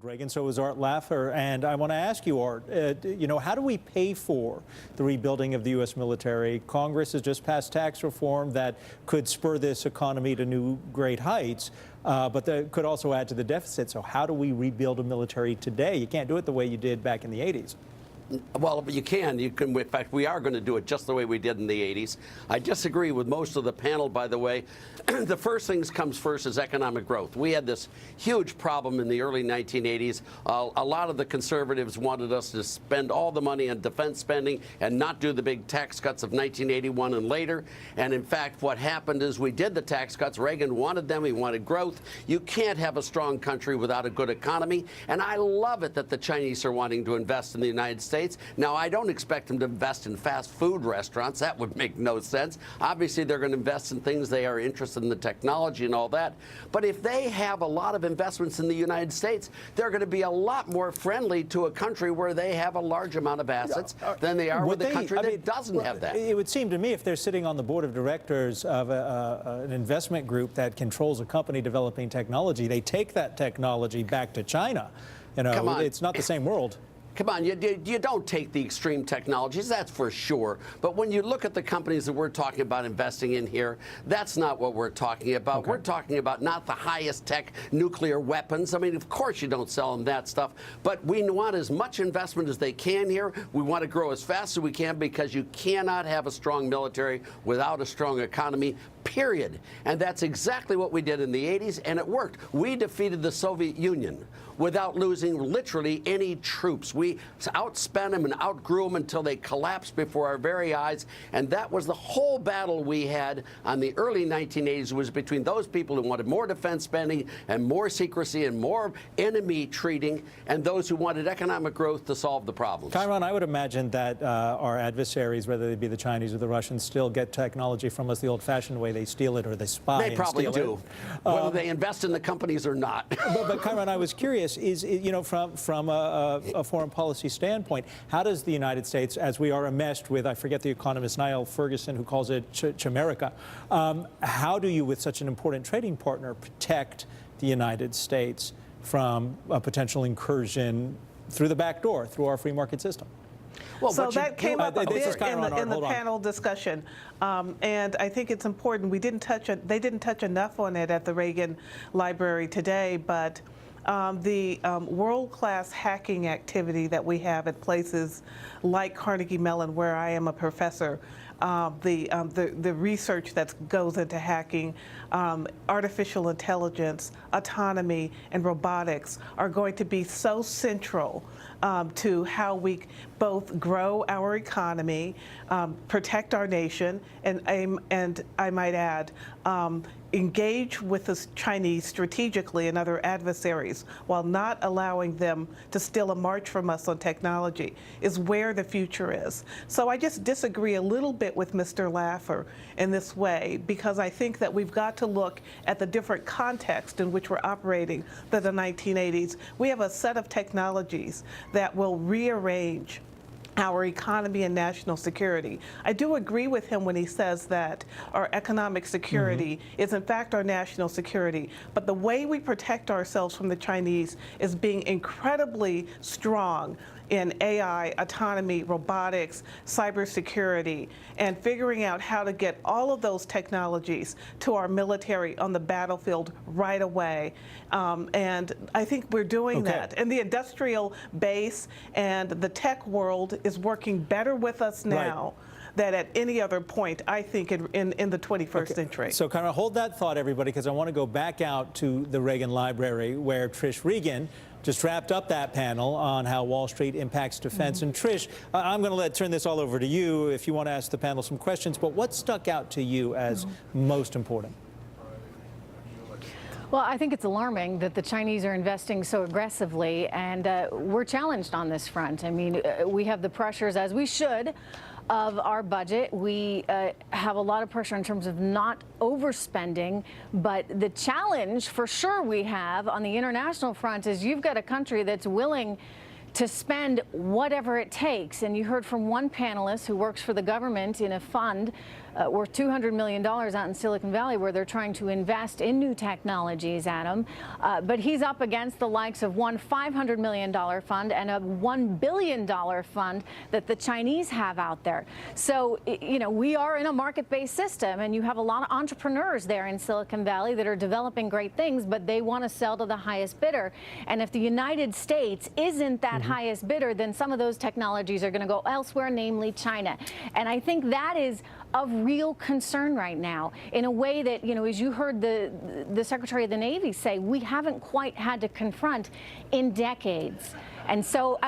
Reagan, so is Art Laffer, and I want to ask you, Art, how do we pay for the rebuilding of the U.S. military? Congress has just passed tax reform that could spur this economy to new great heights, but that could also add to the deficit. So how do we rebuild a military today? You can't do it the way you did back in the 80s. Well, but you can. In fact, we are going to do it just the way we did in the 80s. I disagree with most of the panel, by the way. The first things comes first is economic growth. We had this huge problem in the early 1980s. A lot of the conservatives wanted us to spend all the money on defense spending and not do the big tax cuts of 1981 and later. And in fact, what happened is we did the tax cuts. Reagan wanted them. He wanted growth. You can't have a strong country without a good economy. And I love it that the Chinese are wanting to invest in the United States. Now, I don't expect them to invest in fast food restaurants. That would make no sense. Obviously, they're going to invest in things they are interested in, the technology and all that. But if they have a lot of investments in the United States, they're going to be a lot more friendly to a country where they have a large amount of assets than they are with a country that doesn't have that. It would seem to me if they're sitting on the board of directors of an investment group that controls a company developing technology, they take that technology back to China. Come on. It's not the same world. Come on, you don't take the extreme technologies, that's for sure. But when you look at the companies that we're talking about investing in here, that's not what we're talking about. Okay. We're talking about not the highest tech nuclear weapons. I mean, of course you don't sell them that stuff. But we want as much investment as they can here. We want to grow as fast as we can because you cannot have a strong military without a strong economy, period. And that's exactly what we did in the 80s, and it worked. We defeated the Soviet Union without losing literally any troops. We outspent them and outgrew them until they collapsed before our very eyes. And that was the whole battle we had on the early 1980s, was between those people who wanted more defense spending and more secrecy and more enemy treating, and those who wanted economic growth to solve the problems. Chiron, I would imagine that our adversaries, whether they be the Chinese or the Russians, still get technology from us the old-fashioned way. They steal it or they spy. They probably do, whether they invest in the companies or not. But Chiron, I was curious, from a foreign policy standpoint, how does the United States, as we are enmeshed with, I forget the economist Niall Ferguson, who calls it Chimerica, how do you, with such an important trading partner, protect the United States from a potential incursion through the back door, through our free market system? Well, so that came up a bit in the panel discussion, and I think it's important. They didn't touch enough on it at the Reagan Library today, but the world-class hacking activity that we have at places like Carnegie Mellon, where I am a professor, the research that goes into hacking, artificial intelligence, autonomy, and robotics are going to be so central to how we both grow our economy, protect our nation, and I might add, engage with the Chinese strategically and other adversaries while not allowing them to steal a march from us on technology is where the future is. So I just disagree a little bit with Mr. Laffer in this way, because I think that we've got to look at the different context in which we're operating than the 1980s. We have a set of technologies that will rearrange our economy and national security. I do agree with him when he says that our economic security is in fact our national security, but the way we protect ourselves from the Chinese is being incredibly strong in AI, autonomy, robotics, cybersecurity, and figuring out how to get all of those technologies to our military on the battlefield right away. And I think we're doing that. And the industrial base and the tech world is working better with us now than at any other point, I think, in the 21st century. So kind of hold that thought, everybody, because I want to go back out to the Reagan Library, where Trish Regan just wrapped up that panel on how Wall Street impacts defense. And Trish, I'm going to turn this all over to you if you want to ask the panel some questions, but what stuck out to you as most important? Well, I think it's alarming that the Chinese are investing so aggressively, and we're challenged on this front. I mean, we have the pressures, as we should, of our budget. We have a lot of pressure in terms of not overspending, but the challenge for sure we have on the international front is you've got a country that's willing to spend whatever it takes. And you heard from one panelist who works for the government in a fund worth $200 million out in Silicon Valley, where they're trying to invest in new technologies, Adam. But he's up against the likes of one $500 million fund and a $1 billion fund that the Chinese have out there. So, you know, we are in a market-based system, and you have a lot of entrepreneurs there in Silicon Valley that are developing great things, but they want to sell to the highest bidder. And if the United States isn't that highest bidder, then some of those technologies are going to go elsewhere, namely China. And I think that is of real concern right now, in a way that, you know, as you heard the Secretary of the Navy say, we haven't quite had to confront in decades. And so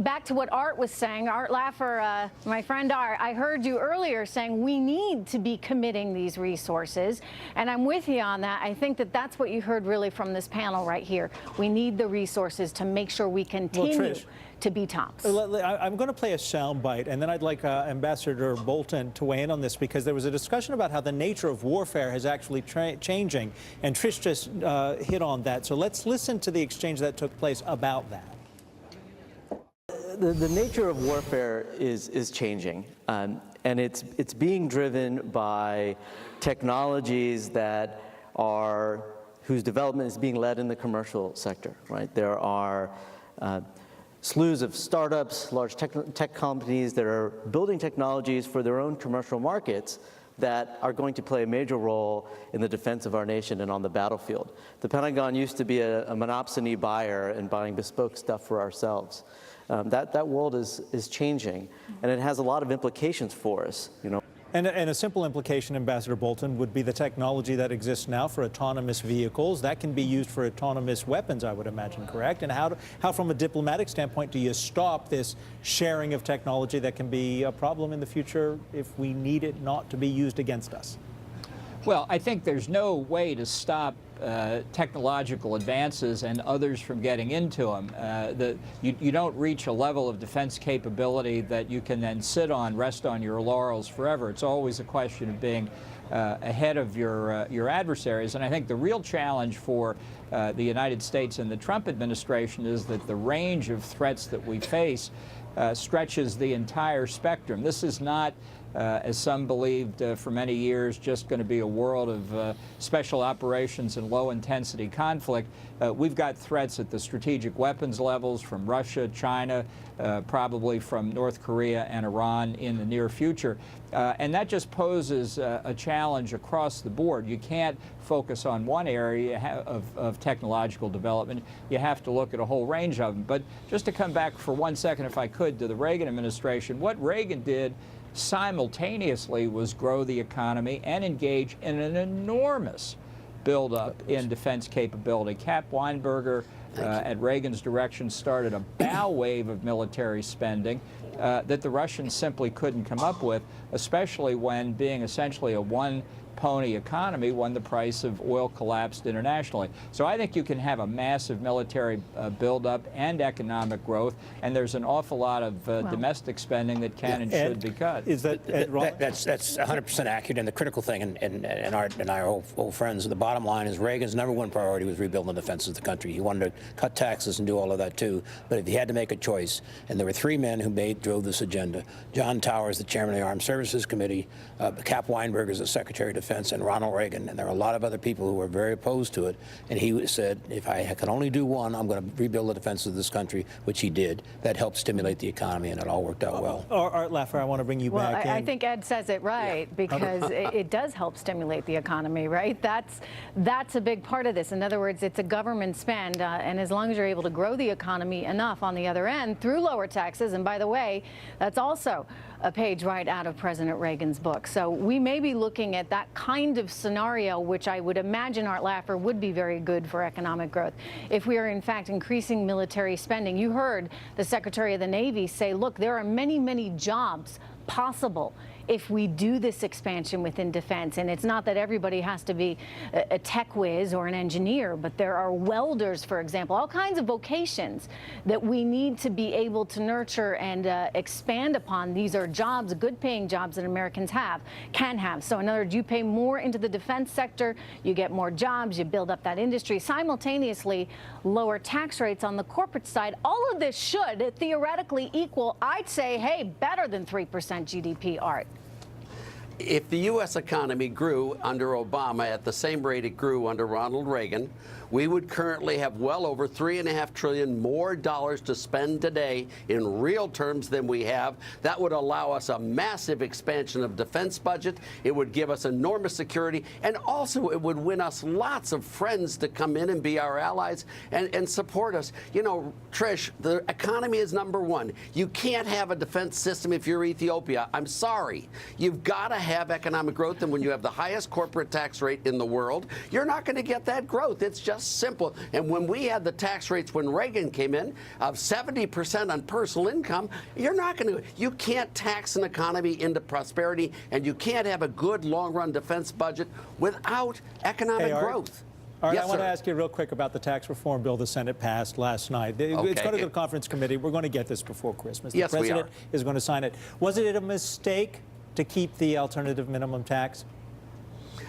back to what Art was saying, Art Laffer, my friend Art, I heard you earlier saying we need to be committing these resources, and I'm with you on that. I think that that's what you heard really from this panel right here. We need the resources to make sure we continue to be tops. I'm going to play a sound bite, and then I'd like Ambassador Bolton to weigh in on this, because there was a discussion about how the nature of warfare is actually changing, and Trish just hit on that. So let's listen to the exchange that took place about that. The nature of warfare is changing, and it's being driven by technologies whose development is being led in the commercial sector. Right, there are slews of startups, large tech companies that are building technologies for their own commercial markets that are going to play a major role in the defense of our nation and on the battlefield. The Pentagon used to be a monopsony buyer and buying bespoke stuff for ourselves. That world is changing, and it has a lot of implications for us, you know. And a simple implication, Ambassador Bolton, would be the technology that exists now for autonomous vehicles. That can be used for autonomous weapons, I would imagine, correct? And how from a diplomatic standpoint, do you stop this sharing of technology that can be a problem in the future if we need it not to be used against us? Well, I think there's no way to stop technological advances and others from getting into them. You don't reach a level of defense capability that you can then rest on your laurels forever. It's always a question of being ahead of your adversaries. And I think the real challenge for the United States and the Trump administration is that the range of threats that we face stretches the entire spectrum. This is not, as some believed for many years, just going to be a world of special operations and low-intensity conflict. We've got threats at the strategic weapons levels from Russia, China, probably from North Korea and Iran in the near future. And that just poses a challenge across the board. You can't focus on one area of technological development. You have to look at a whole range of them. But just to come back for 1 second, if I could, to the Reagan administration, what Reagan did simultaneously was grow the economy and engage in an enormous buildup in defense capability. Cap Weinberger, at Reagan's direction, started a bow wave of military spending that the Russians simply couldn't come up with, especially when, being essentially a one-pony economy, when the price of oil collapsed internationally. So I think you can have a massive military buildup and economic growth, and there's an awful lot of domestic spending that can and should be cut. Is that wrong? That's 100% accurate. And the critical thing, and Art and I are old friends, the bottom line is Reagan's #1 priority was rebuilding the defense of the country. He wanted to cut taxes and do all of that too. But if he had to make a choice, and there were 3 men who drove this agenda: John Towers, the chairman of the Armed Services Committee, Cap Weinberger as the Secretary of Defense, and Ronald Reagan. And there are a lot of other people who were very opposed to it. And he said, if I could only do one, I'm going to rebuild the defense of this country, which he did. That helped stimulate the economy, and it all worked out well. Art Laffer, I want to bring you back in. I think Ed says it right, because it does help stimulate the economy, right? That's a big part of this. In other words, it's a government spend, and as long as you're able to grow the economy enough on the other end through lower taxes, and by the way, that's also a page right out of President Reagan's book. So we may be looking at that kind of scenario, which I would imagine, Art Laffer, would be very good for economic growth if we are in fact increasing military spending. You heard the Secretary of the Navy say, look, there are many, many jobs possible if we do this expansion within defense. And it's not that everybody has to be a tech whiz or an engineer, but there are welders, for example, all kinds of vocations that we need to be able to nurture and expand upon. These are jobs, good paying jobs that Americans can have. So in other words, you pay more into the defense sector, you get more jobs, you build up that industry. Simultaneously, lower tax rates on the corporate side. All of this should theoretically equal, I'd say, hey, better than 3% GDP, Art. if the U.S. economy grew under Obama at the same rate it grew under Ronald Reagan, we would currently have well over $3.5 trillion more to spend today in real terms than we have. That would allow us a massive expansion of defense budget. It would give us enormous security, and also it would win us lots of friends to come in and be our allies and support us. You know, Trish, the economy is #1. You can't have a defense system if you're Ethiopia. I'm sorry. You've got to have economic growth, and when you have the highest corporate tax rate in the world, you're not going to get that growth. It's just simple. And when we had the tax rates when Reagan came in of 70% on personal income, you can't tax an economy into prosperity, and you can't have a good long-run defense budget without economic growth. All right, Yes, I want to sir. ask you real quick about the tax reform bill the Senate passed last night. It's going to go to the conference committee. We're going to get this before Christmas. Yes, the we president is going to sign it. Was it a mistake to keep the alternative minimum tax?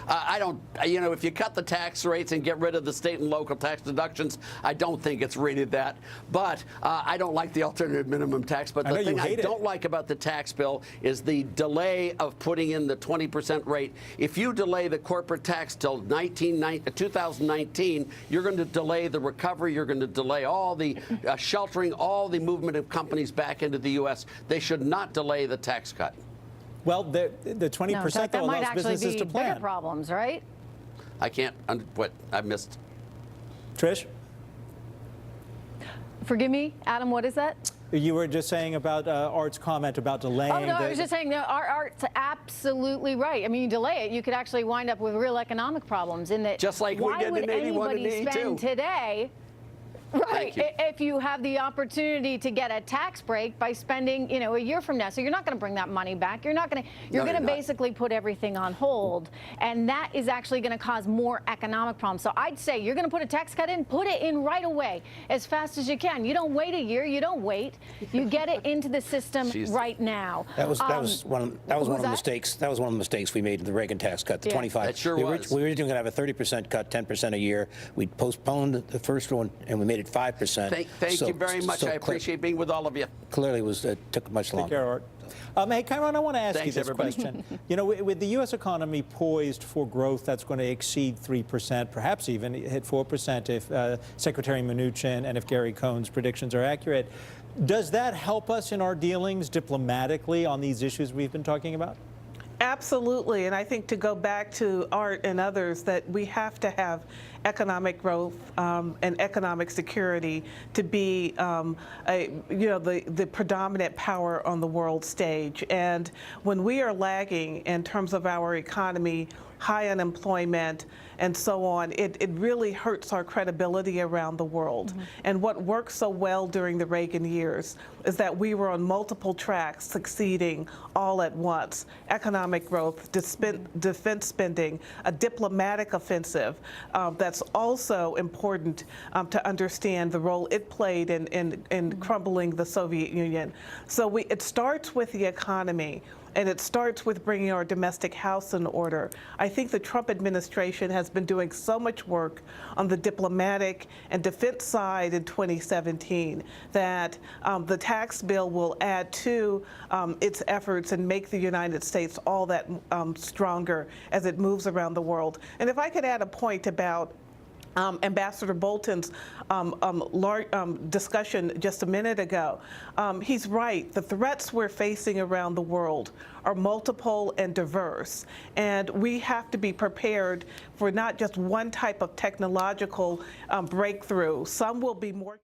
I don't, you know, if you cut the tax rates and get rid of the state and local tax deductions, I don't think it's really that. But I don't like the alternative minimum tax. But the thing I don't like about the tax bill is the delay of putting in the 20% rate. If you delay the corporate tax till 2019, you're going to delay the recovery. You're going to delay all the sheltering, all the movement of companies back into the U.S. They should not delay the tax cut. Well, the 20% though allows businesses to plan. Bigger problems, right? I can't. What I missed. Trish, Forgive me, Adam. What is that? you were just saying about Art's comment about delaying. Oh no, I was just saying no. Art's absolutely right. I mean, you delay it, you could actually wind up with real economic problems. In that, just like we did in 81 and 82. Why would anybody spend today? Right. If you have the opportunity to get a tax break by spending, you know, a year from now, so you're not going to bring that money back. You're not going to. You're going to basically put everything on hold, and that is actually going to cause more economic problems. So I'd say you're going to put a tax cut in, put it in right away, as fast as you can. You don't wait a year. You don't wait. You get it into the system right now. That was one of the mistakes. That was one of the mistakes we made in the Reagan tax cut. The 25. That sure was. We were originally going to have a 30% cut, 10% a year. We postponed the first one, and we made it 5%. Thank you very much. I appreciate being with all of you. Clearly, it took much longer. Take care, Art. Hey, Chiron, I want to ask you this question. You know, with the U.S. economy poised for growth that's going to exceed 3%, perhaps even hit 4% if Secretary Mnuchin and if Gary Cohn's predictions are accurate, does that help us in our dealings diplomatically on these issues we've been talking about? Absolutely, and I think to go back to Art and others, that we have to have economic growth and economic security to be, the predominant power on the world stage. And when we are lagging in terms of our economy, high unemployment, and so on, it really hurts our credibility around the world. Mm-hmm. And what worked so well during the Reagan years is that we were on multiple tracks succeeding all at once. Economic growth, defense spending, a diplomatic offensive that's also important to understand the role it played in crumbling the Soviet Union. So it starts with the economy. And it starts with bringing our domestic house in order. I think the Trump administration has been doing so much work on the diplomatic and defense side in 2017 that the tax bill will add to its efforts and make the United States all that stronger as it moves around the world. And if I could add a point about Ambassador Bolton's discussion just a minute ago. He's right. The threats we're facing around the world are multiple and diverse, and we have to be prepared for not just one type of technological breakthrough. Some will be more